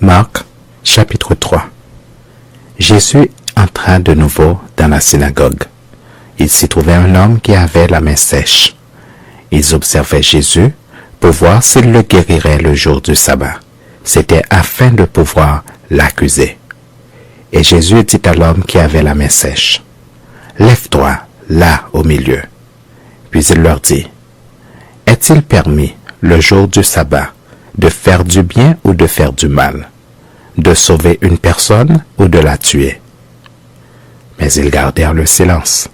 Marc, chapitre 3. Jésus entra de nouveau dans la synagogue. Il s'y trouvait un homme qui avait la main sèche. Ils observaient Jésus pour voir s'il le guérirait le jour du sabbat. C'était afin de pouvoir l'accuser. Et Jésus dit à l'homme qui avait la main sèche, « Lève-toi, là au milieu. » Puis il leur dit, « Est-il permis, le jour du sabbat, de faire du bien ou de faire du mal, de sauver une personne ou de la tuer? » Mais ils gardèrent le silence.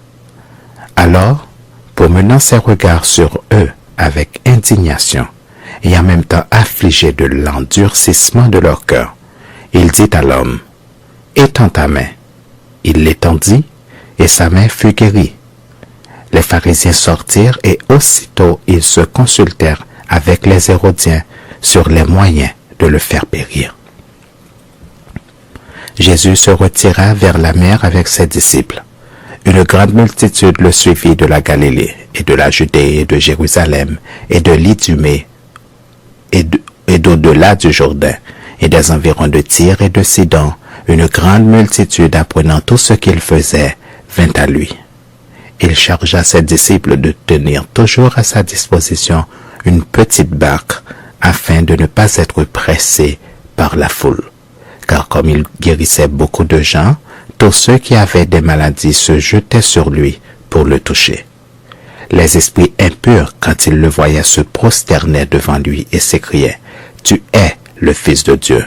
Alors, promenant ses regards sur eux avec indignation, et en même temps affligé de l'endurcissement de leur cœur, il dit à l'homme, « Étends ta main. » Il l'étendit, et sa main fut guérie. Les pharisiens sortirent, et aussitôt ils se consultèrent avec les Hérodiens sur les moyens de le faire périr. Jésus se retira vers la mer avec ses disciples. Une grande multitude le suivit de la Galilée, et de la Judée, et de Jérusalem, et de l'Idumée, et d'au-delà du Jourdain, et des environs de Tyr et de Sidon. Une grande multitude, apprenant tout ce qu'il faisait, vint à lui. Il chargea ses disciples de tenir toujours à sa disposition une petite barque, afin de ne pas être pressés par la foule. Car comme il guérissait beaucoup de gens, tous ceux qui avaient des maladies se jetaient sur lui pour le toucher. Les esprits impurs, quand ils le voyaient, se prosternaient devant lui et s'écriaient, « Tu es le Fils de Dieu. »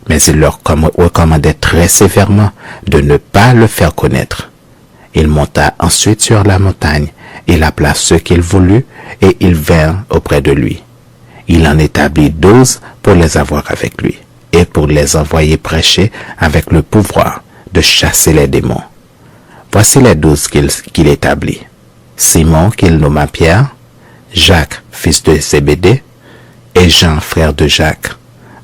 Mais il leur recommandait très sévèrement de ne pas le faire connaître. Il monta ensuite sur la montagne, il appela ceux qu'il voulut, et ils vinrent auprès de lui. Il en établit 12 pour les avoir avec lui, et pour les envoyer prêcher avec le pouvoir de chasser les démons. Voici les 12 qu'il établit. Simon, qu'il nomma Pierre, Jacques, fils de Zébédée, et Jean, frère de Jacques,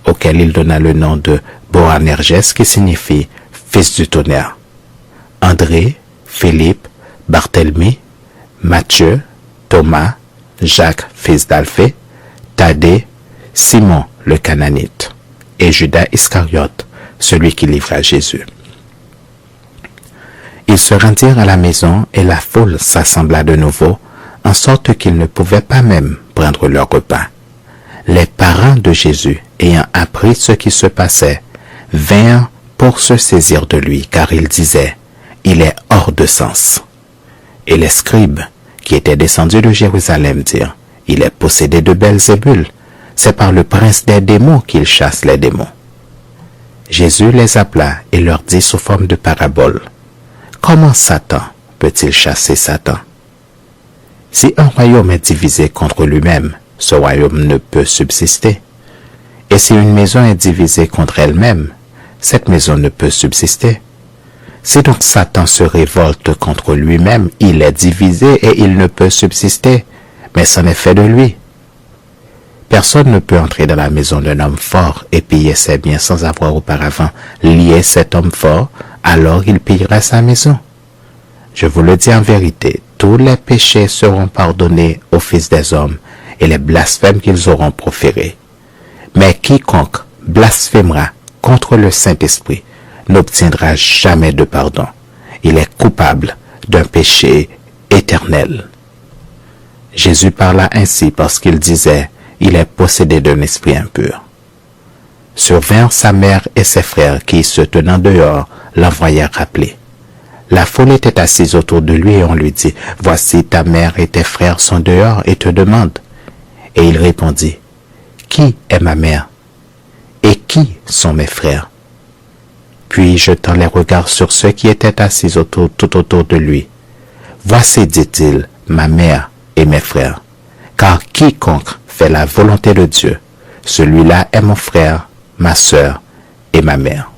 auquel il donna le nom de Boanerges, qui signifie fils du tonnerre, André, Philippe, Barthélemy, Matthieu, Thomas, Jacques, fils d'Alphée, Thaddée, Simon le Cananite, et Judas Iscariote, celui qui livra Jésus. Ils se rendirent à la maison, et la foule s'assembla de nouveau, en sorte qu'ils ne pouvaient pas même prendre leur repas. Les parents de Jésus, ayant appris ce qui se passait, vinrent pour se saisir de lui, car ils disaient, « Il est hors de sens. » Et les scribes, qui étaient descendus de Jérusalem, dirent, « Il est possédé de Belzébul. C'est par le prince des démons qu'il chasse les démons. » Jésus les appela et leur dit sous forme de parabole, « Comment Satan peut-il chasser Satan? Si un royaume est divisé contre lui-même, ce royaume ne peut subsister. Et si une maison est divisée contre elle-même, cette maison ne peut subsister. Si donc Satan se révolte contre lui-même, il est divisé et il ne peut subsister, mais c'en est fait de lui. Personne ne peut entrer dans la maison d'un homme fort et piller ses biens sans avoir auparavant lié cet homme fort, alors il pillera sa maison. Je vous le dis en vérité, tous les péchés seront pardonnés aux fils des hommes et les blasphèmes qu'ils auront proférés. Mais quiconque blasphémera contre le Saint-Esprit n'obtiendra jamais de pardon. Il est coupable d'un péché éternel. » Jésus parla ainsi parce qu'il disait, « Il est possédé d'un esprit impur. » Survinrent sa mère et ses frères qui, se tenant dehors, l'envoyèrent rappeler. La foule était assise autour de lui et on lui dit, « Voici ta mère et tes frères sont dehors et te demandent. » Et il répondit, « Qui est ma mère? Et qui sont mes frères? » Puis jetant les regards sur ceux qui étaient assis tout autour de lui, « Voici, dit-il, ma mère et mes frères, car quiconque fait la volonté de Dieu, celui-là est mon frère, ma sœur et ma mère. »